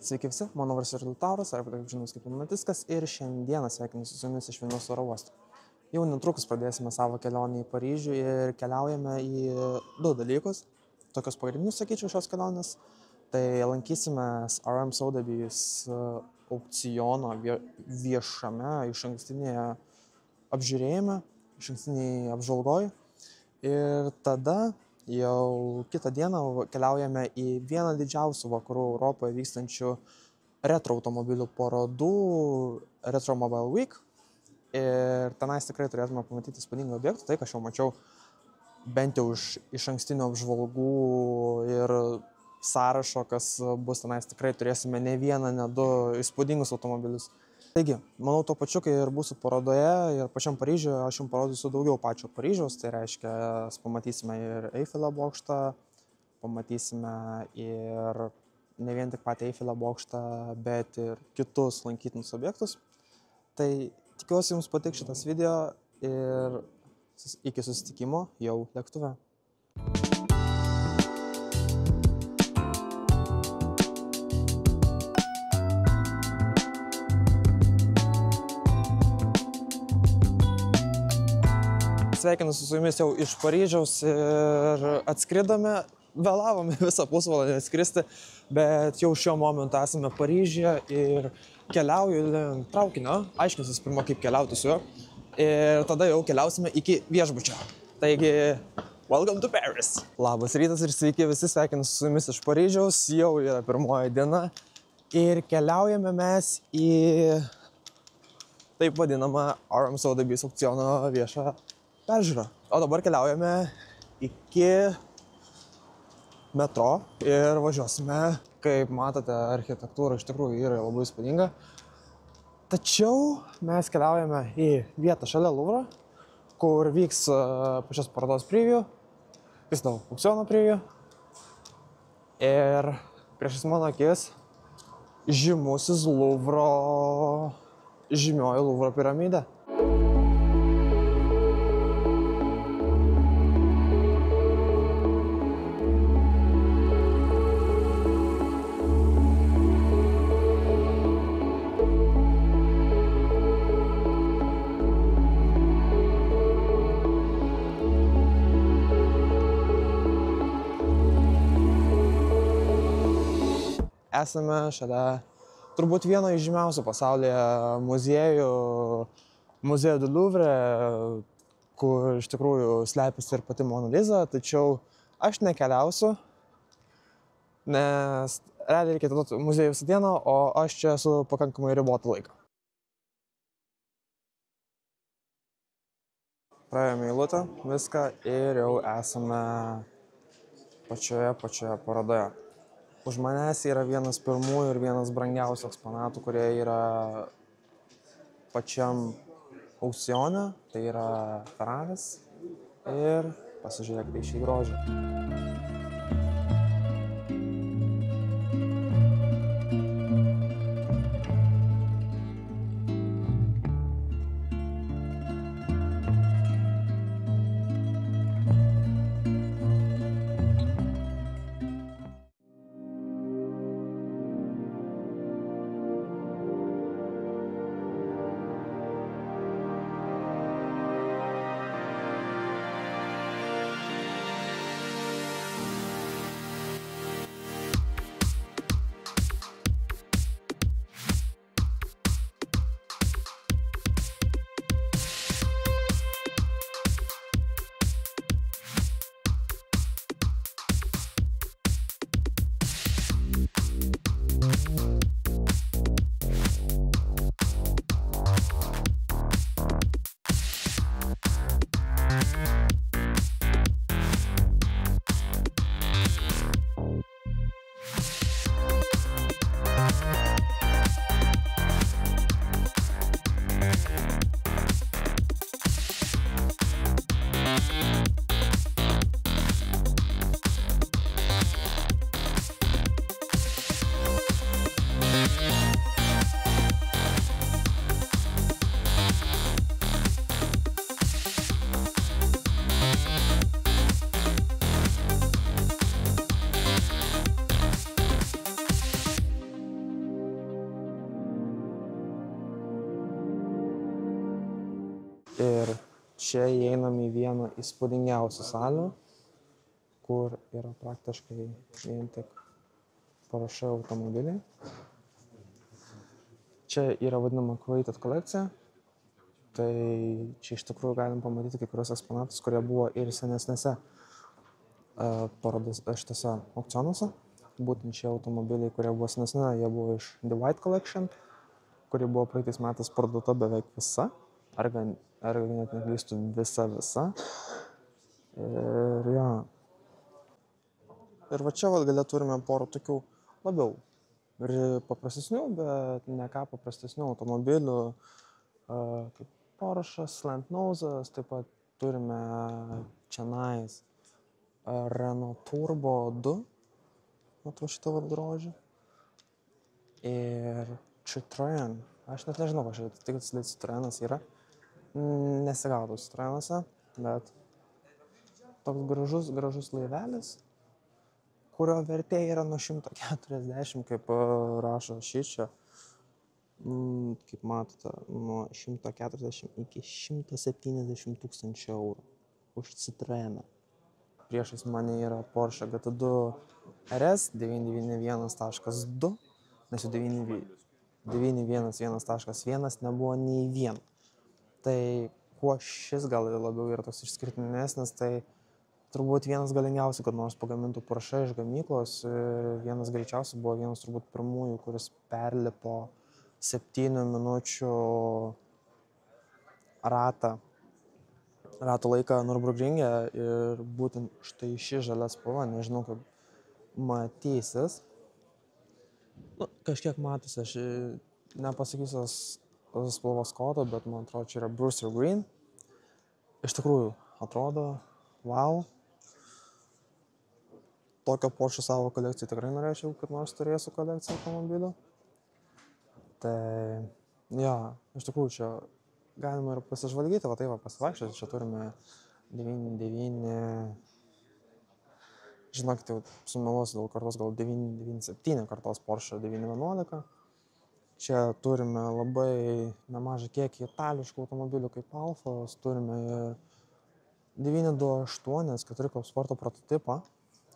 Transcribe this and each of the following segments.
Sveiki visi, mano vardas yra Liutauras, arba kaip žinomas kaip Lunatickas, ir šiandieną sveikinuosi su jumis iš Vilniaus oro uosto. Jau netrukus pradėsime savo kelionę į Paryžių ir keliaujame į du dalykus, tokius pagrindinius, sakyčiau, šios kelionės. Tai lankysimės RM Sotheby's aukciono viešame išankstinėje apžiūrėjime, išankstinėje apžvalgoje. Ir tada jau kitą dieną keliaujame į vieną didžiausių vakarų Europoje vykstančių retro automobilių parodų Retro Mobile Week. Ir tenais tikrai turėtume pamatyti įspūdingų objektų, tai ką aš jau mačiau bent jau iš ankstinių apžvalgų ir sąrašo, kas bus tenais, tikrai turėsime ne vieną, ne du įspūdingus automobilius. Taigi, manau, tuo pačiu, kai ir būsiu parodoje ir pačiam Paryžiuje, aš jums parodysiu daugiau pačio Paryžiaus, tai reiškia, pamatysime ir Eifelio bokštą, pamatysime ir ne vien tik patį Eifelio bokštą, bet ir kitus lankytinus objektus. Tai tikiuosi jums patiks šitas video ir iki susitikimo jau lėktuve. Sveikinuosi su jumis jau iš Paryžiaus ir atskridome, vėlavome visą pusvalandį atskristi, bet jau šiuo momentu esame Paryžiuje ir keliauju link traukinio, aiškinsis pirma, kaip keliauti su juo, ir tada jau keliausime iki viešbučio. Taigi, welcome to Paris! Labas rytas ir sveiki visi, sveikinuosi su jumis iš Paryžiaus, jau yra pirmoji diena ir keliaujame mes į taip vadinamą RM Sotheby's aukciono viešą peržiūrą. O dabar keliaujame iki metro ir važiuosime. Kaip matote, architektūra iš tikrųjų yra labai įspūdinga. Tačiau mes keliaujame į vietą šalia Louvro, kur vyks pačios parodos preview, aukciono preview. Ir priešais mano akis žymusis žymioji Louvro piramidė. Esame šalia turbūt vieno iš žymiausių pasaulyje muziejų du Louvre, kur iš tikrųjų slepiasi ir pati Mona Lisa, tačiau aš nekeliausiu, nes realiai reikia atiduoti muziejų visą dieną, o aš čia esu pakankamai ribotą laiką. Praėjome eilutę, viską ir jau esame pačioje parodoje. Už manęs yra vienas pirmųjų ir vienas brangiausių eksponatų, kurie yra pačiam aukcione, tai yra Ferraris ir pasižiūrėkite į šį grožį. Ir čia įeinam į vieną įspūdingiausių salių, kur yra praktiškai vien tik Porsche automobiliai. Čia yra vadinama curated kolekcija. Tai čia iš tikrųjų galim pamatyti kai kurios eksponatus, kurie buvo ir senesnėse šitose aukcionuose. Būtent šie automobiliai, kurie buvo senesni, jie buvo iš The White Collection, kuri buvo praeitais metais parduota beveik visa, ar net neklystu visa. Ir jo. Ir va čia gale turime porą tokių labiau paprastesnių, bet ne ką paprastesnių automobilių, kaip Porsche, Slant Nose'as, taip pat turime čionais Renault Turbo 2, matau šitą grožį, ir Citroen. Aš net nežinau, kas šitą tiksliai Citroenas yra, nesigaudau Citroenuose, bet toks gražus laivelis, kurio vertė yra nuo 140, kaip rašo šičia. Kaip matote, nuo 140 iki 170 tūkstančių eurų už Citroeną. Priešais mane yra Porsche GT2 RS 991.2, nes jau 911.1 nebuvo nei vien. Tai kuo šis gal labiau yra toks išskirtinesnis, tai turbūt vienas galingiausių, kad nors pagamintų Porsche iš gamyklos, ir vienas greičiausiai buvo vienas turbūt pirmųjų, kuris perlipo 7 minučių rato laiką Nürburgringe, ir būtent štai ši žalia spalva, nežinau kaip matysis. Kažkiek matosi, aš nepasakysiu spalvos kodo, bet man atrodo, čia yra Brewster Green. Iš tikrųjų, atrodo, wow. Tokio Porsche savo kolekcijai tikrai norėčiau, kad nors turėsiu kolekciją automobilių. Tai, jo, iš tikrųjų, čia galima ir pasižvalgyti, va tai va pasivaikščioti, čia turime 99, žinokit, jau sumeluosiu dėl kartos, gal 997 kartos Porsche 911. Čia turime labai nemažą kiekį itališkų automobilių kaip Alfos, turime 928 4 sporto prototipą,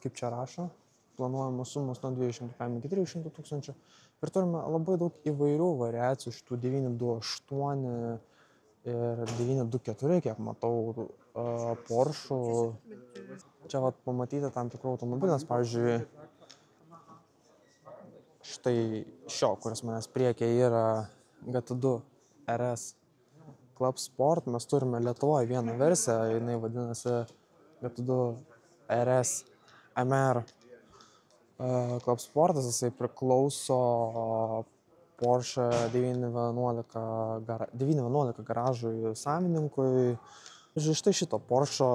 kaip čia rašo, planuojamos sumos nuo 200 iki 300 tūkstančių. Ir turime labai daug įvairių variacijų šitų 928 ir 924, kiek matau, Porsche. Čia vat pamatyti tam tikrų automobilių, nes pavyzdžiui, štai šio, kuris manęs priekyje yra GT2 RS Club Sport, mes turime Lietuvoje vieną versiją, jinai vadinasi GT2 RS MR Club Sportas, jisai priklauso Porsche 911 garažui savininkui. Štai šito Porsche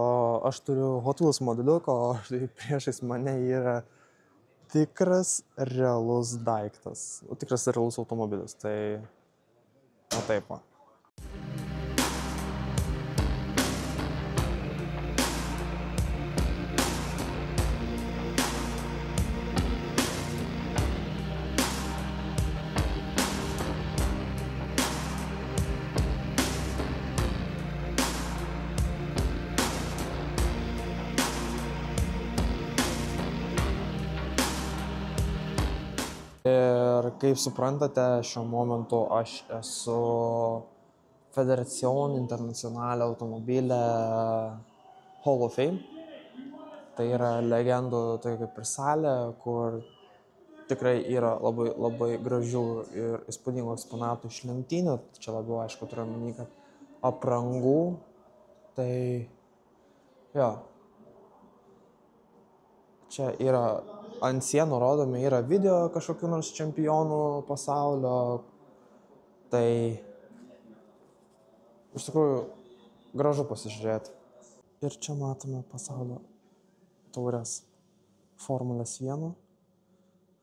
aš turiu Hot Wheels modeliuką, o štai priešais mane yra tikras realus daiktas, tikras realus automobilis. Tai, o taip va. Ir kaip suprantate, šiuo momentu aš esu Federación Internacional Automobile Hall of Fame. Tai yra legendų, tai kaip ir salė, kur tikrai yra labai, labai gražių ir įspūdingų eksponatų iš lenktynių. Čia labiau, aišku, turiu omeny, kad aprangų. Tai jo. Čia yra ant sienų rodomi, yra video kažkokių nors čempionų pasaulio. Tai iš tikrųjų gražu pasižiūrėti. Ir čia matome pasaulio taures Formulės 1,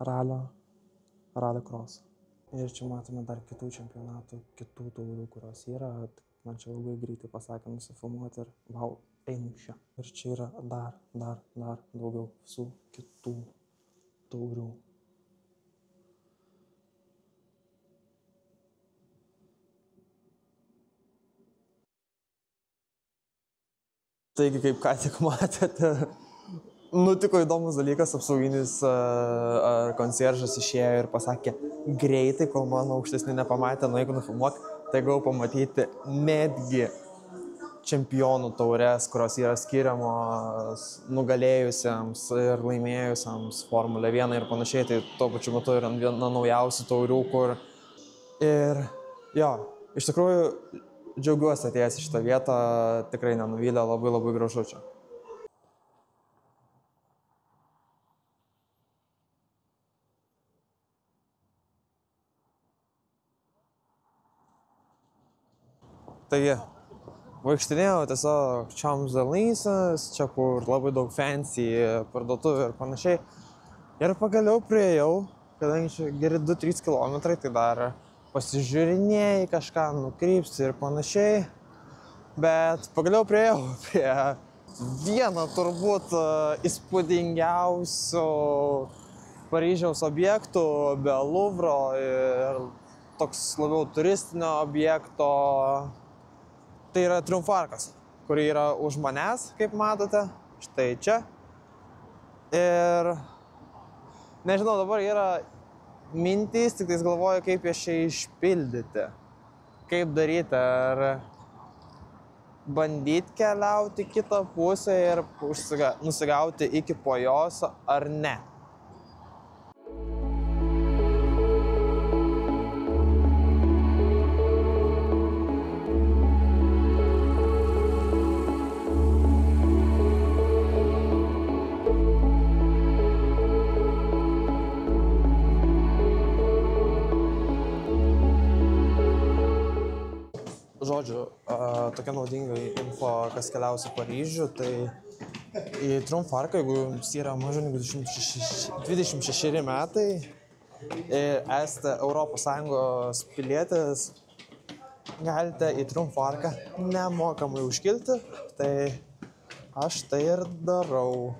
Rally Cross. Ir čia matome dar kitų čempionatų, kitų taurių, kurios yra. Man čia labai greitai pasakė nusifilmuoti ir wow, einu čia. Ir čia yra dar daugiau visų kitų taurių. Taigi, kaip ką tik matėte, nutiko įdomus dalykas, apsauginis koncieržas išėjo ir pasakė, greitai, kol mano aukštesni nepamatė, nueik nufilmuok, tai gavau pamatyti netgi čempionų taures, kurios yra skiriamos nugalėjusiems ir laimėjusiems Formulę 1 ir panašiai, tai tuo pačiu metu yra viena naujausių taurių, kur ir jo, iš tikrųjų džiaugiuosi atėjęs į šitą vietą, tikrai nenuvylė, labai labai gražu čia. Taigi, vaikštinėjau tiesiog Champs-Élysées, čia kur labai daug fancy parduotuvių ir panašiai. Ir pagaliau priėjau, kadangi čia geri 2-3 km, tai dar pasižiūrinėjai, kažką nukrypsi ir panašiai. Bet pagaliau priėjau prie vieno turbūt įspūdingiausių Paryžiaus objektų be Louvro ir toks labiau turistinio objekto. Tai yra Triumfarkas, kuri yra už manęs, kaip matote, štai čia. Ir nežinau, dabar yra mintys, tik tais galvoju, kaip jas čia išpildyti. Kaip daryti, ar bandyti keliauti kitą pusę ir nusigauti iki po jos, ar ne. Žodžiu, tokia naudinga info, kas keliausi į Paryžių, tai į Triumfarką, jeigu jums yra mažiau negu 26 metai ir esate ES pilietis, galite į Triumfarką nemokamai užkilti, tai aš tai ir darau.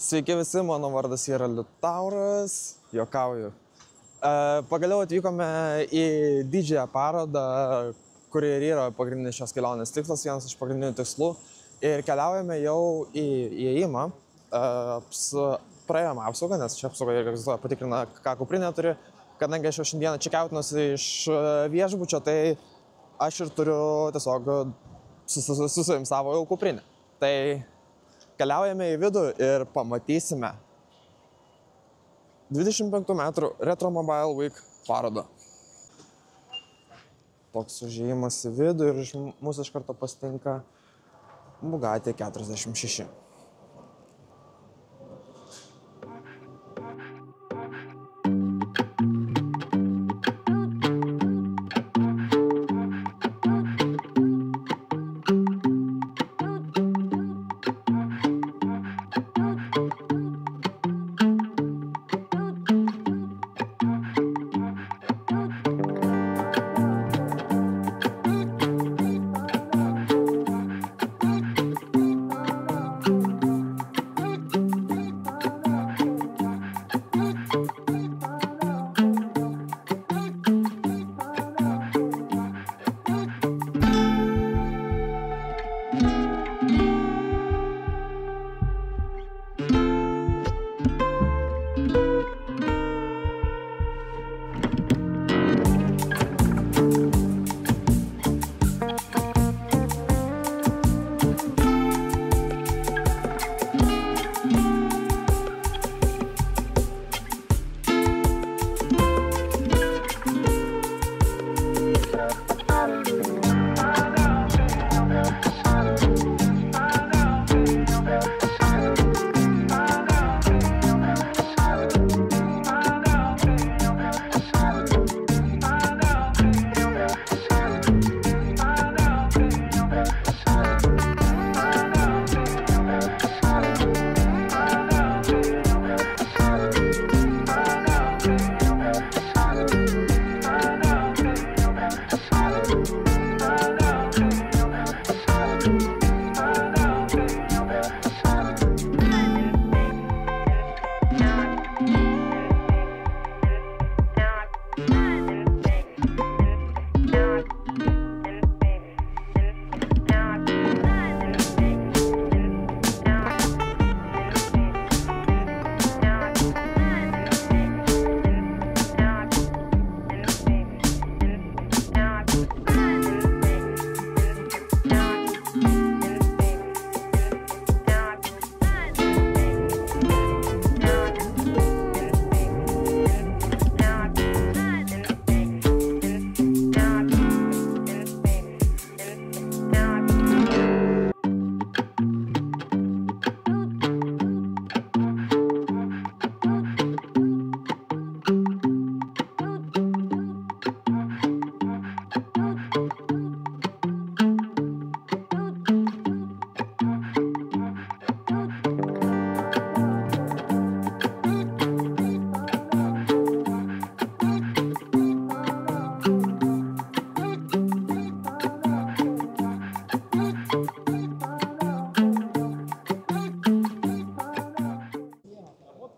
Sveiki visi, mano vardas yra Liutauras, juokauju. Pagaliau atvykome į didžiąją parodą, kuri ir yra pagrindinis šios kelionės tikslas, vienas iš pagrindinių tikslų. Ir keliaujame jau į įėjimą, praėjome apsaugą, nes čia apsauga egzistuoja, patikrina, ką kuprinė turi. Kadangi aš jau šiandieną čekiautinuosi iš viešbučio, tai aš ir turiu tiesiog su savim savo jau kuprinę. Tai keliaujame į vidų ir pamatysime 25 metų Retro Mobile Week parodą. Toks užėjimas į vidų ir mūsų iš karto pasitinka Bugatti 46.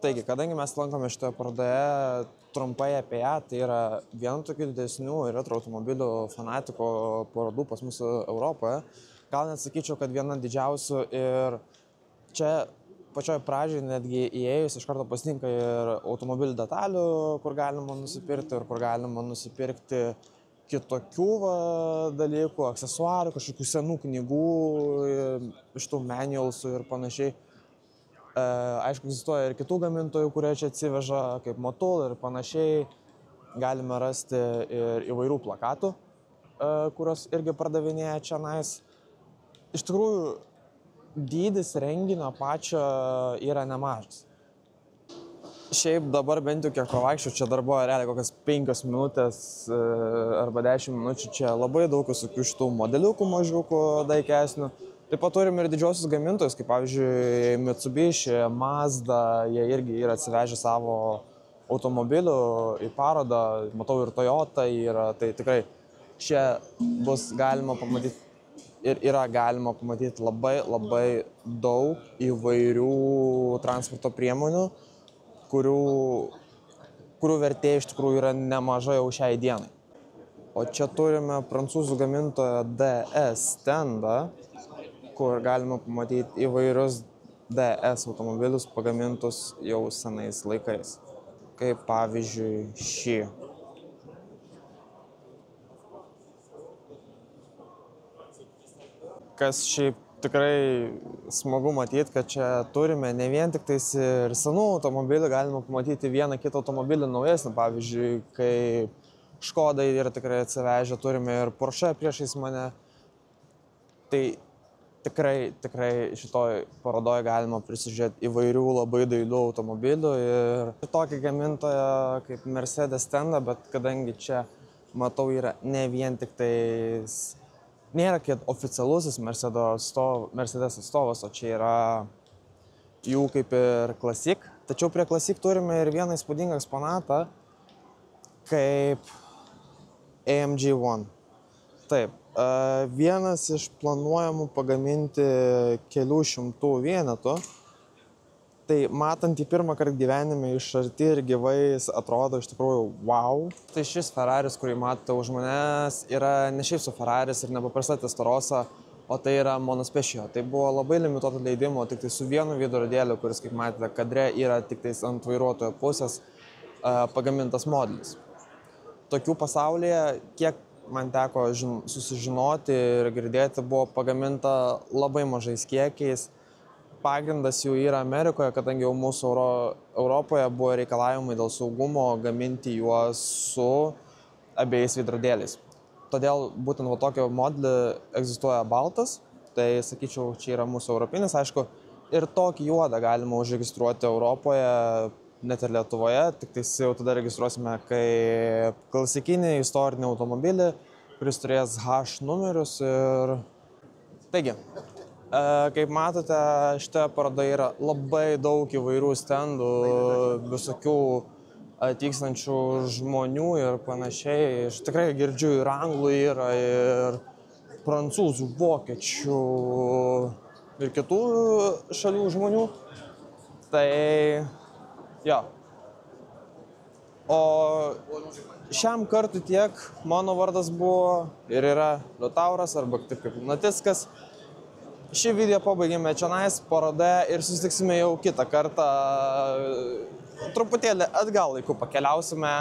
Taigi, kadangi mes lankome šitoje parodoje, trumpai apie ją, tai yra viena tokių didesnių retro automobilių fanatiko parodų pas mus Europoje. Gal net sakyčiau, kad viena didžiausių ir čia pačioj pradžioj netgi įėjus iš karto pasitinka ir automobilių detalių, kur galima nusipirkti ir kur galima nusipirkti kitokių dalykų, aksesuarų, kažkokių senų knygų, iš tų manualsų ir panašiai. Aišku, egzistuoja ir kitų gamintojų, kurie čia atsiveža, kaip Motul ir panašiai. Galime rasti ir įvairių plakatų, kurios irgi pardavinėja čia nais. Iš tikrųjų, dydis renginio pačio yra nemažas. Šiaip dabar bent jau kiek pavaikščiau, čia dar buvo realiai kokias 5 minutės arba 10 minučių, čia labai daug visokių šitų modeliukų mažiukų, daikesnių. Taip pat turim ir didžiosius gamintojus, kaip pavyzdžiui Mitsubishi, Mazda, jie irgi yra atsivežę savo automobilių į parodą, matau ir Toyota yra, tai tikrai čia bus galima pamatyti ir yra galima pamatyti labai daug įvairių transporto priemonių, kurių vertė iš tikrųjų yra nemaža jau šiai dienai. O čia turime prancūzų gamintojo DS standą, kur galima pamatyti įvairius DS automobilius pagamintus jau senais laikais. Kaip pavyzdžiui šį. Kas šiaip tikrai smagu matyti, kad čia turime ne vien tik tais ir senų automobilių, galima pamatyti vieną kitą automobilį naujesnį, pavyzdžiui, kaip Škoda yra tikrai atsivežę, turime ir Porsche priešais mane. Tai tikrai šitoj parodoje galima prisižiūrėti įvairių labai dailių automobilių ir tokį gamintoją kaip Mercedes standą, bet kadangi čia matau yra ne vien tik tais, nėra kaip oficialusis Mercedes atstovas, o čia yra jų kaip ir Classic. Tačiau prie Classic turime ir vieną įspūdingą eksponatą kaip AMG One. Taip. Vienas iš planuojamų pagaminti kelių šimtų vienetų, tai matant į pirmą kartą gyvenime iš arti ir gyvais atrodo iš tikrųjų wow. Tai šis Ferraris, kurį matote už manęs, yra ne šiaip su Ferraris ir nepaprasta Testarossa, o tai yra Monospecchio. Tai buvo labai limituoto leidimo, tik tai su vienu veidrodėliu, kuris, kaip matėte, kadre yra tik tais ant vairuotojo pusės pagamintas modelis. Tokių pasaulyje, kiek man teko susižinoti ir girdėti, buvo pagaminta labai mažais kiekiais. Pagrindas jų yra Amerikoje, kadangi jau mūsų Europoje buvo reikalavimai dėl saugumo gaminti juos su abiejais veidrodėliais. Todėl būtent tokio modelį egzistuoja baltas, tai sakyčiau, čia yra mūsų europinis, aišku, ir tokį juodą galima užregistruoti Europoje, net ir Lietuvoje, tik tai jau tada registruosime kaip klasikinį istorinį automobilį, kuris turės H numerius ir... Taigi, kaip matote, šitoje parodoje yra labai daug įvairių stendų, visokių atvykstančių žmonių ir panašiai. Aš tikrai girdžiu ir anglų yra, ir prancūzų, vokiečių ir kitų šalių žmonių. Tai... Jo. O šiam kartui tiek, mano vardas buvo ir yra Liutauras, arba taip kaip Lunatickas. Šį video pabaigėme čionais parodoje ir susitiksime jau kitą kartą. Truputėlį atgal laiku pakeliausime.